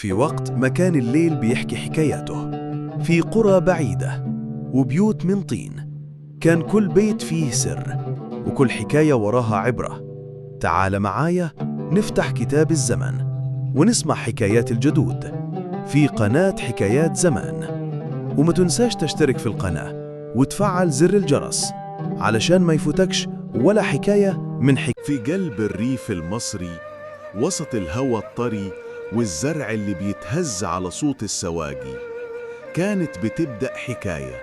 في وقت ما كان الليل بيحكي حكاياته في قرى بعيدة وبيوت من طين. كان كل بيت فيه سر وكل حكاية وراها عبرة. تعال معايا نفتح كتاب الزمن ونسمع حكايات الجدود في قناة حكايات زمان. وما تنساش تشترك في القناة وتفعل زر الجرس علشان ما يفوتكش ولا حكاية من في قلب الريف المصري، وسط الهوى الطري والزرع اللي بيتهز على صوت السواقي، كانت بتبدأ حكاية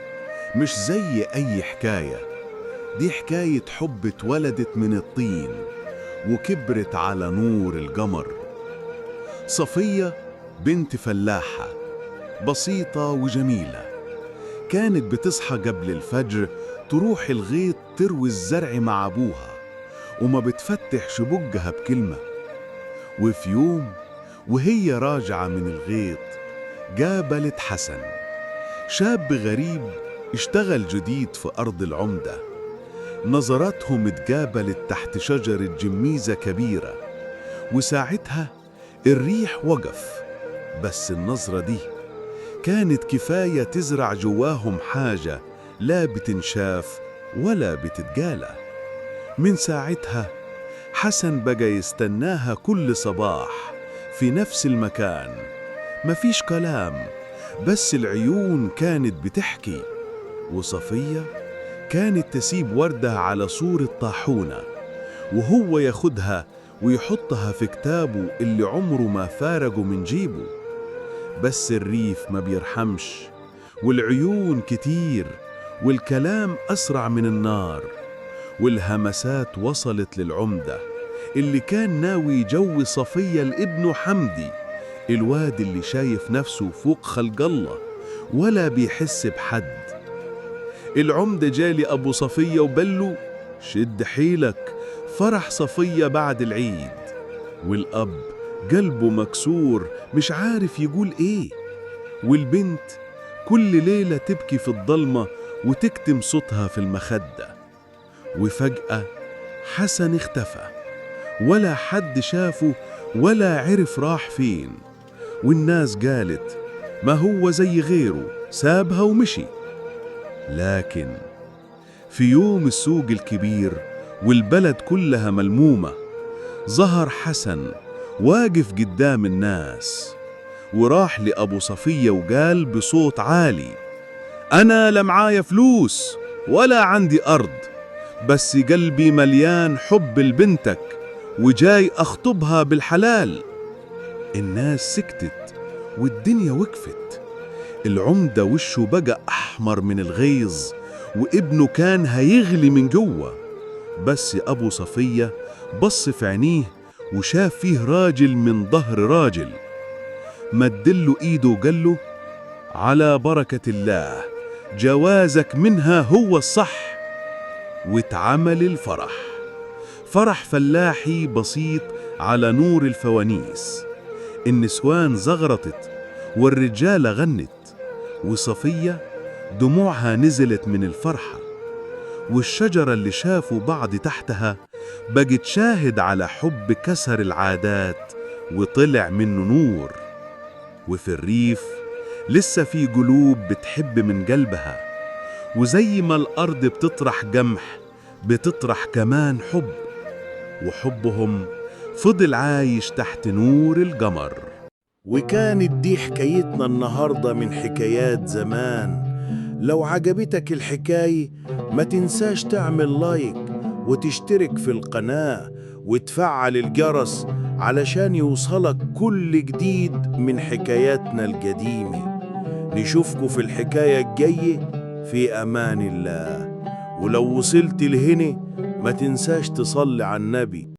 مش زي أي حكاية. دي حكاية حب اتولدت من الطين وكبرت على نور القمر. صفية بنت فلاحة بسيطة وجميلة، كانت بتصحى قبل الفجر تروح الغيط تروي الزرع مع أبوها، وما بتفتحش بقها بكلمة. وفي يوم وهي راجعة من الغيط قابلت حسن، شاب غريب اشتغل جديد في أرض العمدة. نظراتهم اتقابلت تحت شجرة جميزة كبيرة، وساعتها الريح وقف. بس النظرة دي كانت كفاية تزرع جواهم حاجة لا بتنشاف ولا بتتجالى. من ساعتها حسن بقى يستناها كل صباح في نفس المكان. مفيش كلام، بس العيون كانت بتحكي. وصفية كانت تسيب وردها على صورة طاحونة، وهو ياخدها ويحطها في كتابه اللي عمره ما فارقه من جيبه. بس الريف ما بيرحمش، والعيون كتير، والكلام أسرع من النار. والهمسات وصلت للعمدة اللي كان ناوي يجوي صفية لابنه حمدي، الواد اللي شايف نفسه فوق خلق الله ولا بيحس بحد. العمدة جالي أبو صفية وبلو شد حيلك، فرح صفية بعد العيد. والأب قلبه مكسور مش عارف يقول إيه. والبنت كل ليلة تبكي في الضلمة وتكتم صوتها في المخدة. وفجأة حسن اختفى، ولا حد شافه ولا عرف راح فين. والناس قالت ما هو زي غيره، سابها ومشي. لكن في يوم السوق الكبير والبلد كلها ملمومة، ظهر حسن واقف قدام الناس، وراح لأبو صفية وقال بصوت عالي: أنا لا معايا فلوس ولا عندي أرض، بس قلبي مليان حب لبنتك وجاي أخطبها بالحلال. الناس سكتت والدنيا وقفت. العمدة وشه بقى أحمر من الغيظ، وابنه كان هيغلي من جوه. بس أبو صفية بص في عينيه وشاف فيه راجل من ظهر راجل، مدله إيده وقال له: على بركة الله، جوازك منها هو الصح. واتعمل الفرح، فرح فلاحي بسيط على نور الفوانيس. النسوان زغرطت والرجالة غنت، وصفية دموعها نزلت من الفرحة. والشجرة اللي شافوا بعض تحتها بقت شاهد على حب كسر العادات وطلع منه نور. وفي الريف لسه في قلوب بتحب من قلبها، وزي ما الأرض بتطرح قمح بتطرح كمان حب، وحبهم فضل عايش تحت نور القمر. وكانت دي حكايتنا النهاردة من حكايات زمان. لو عجبتك الحكاية ما تنساش تعمل لايك وتشترك في القناة وتفعل الجرس علشان يوصلك كل جديد من حكاياتنا القديمة. نشوفكوا في الحكاية الجاية في أمان الله. ولو وصلت لهنا ما تنساش تصلي على النبي.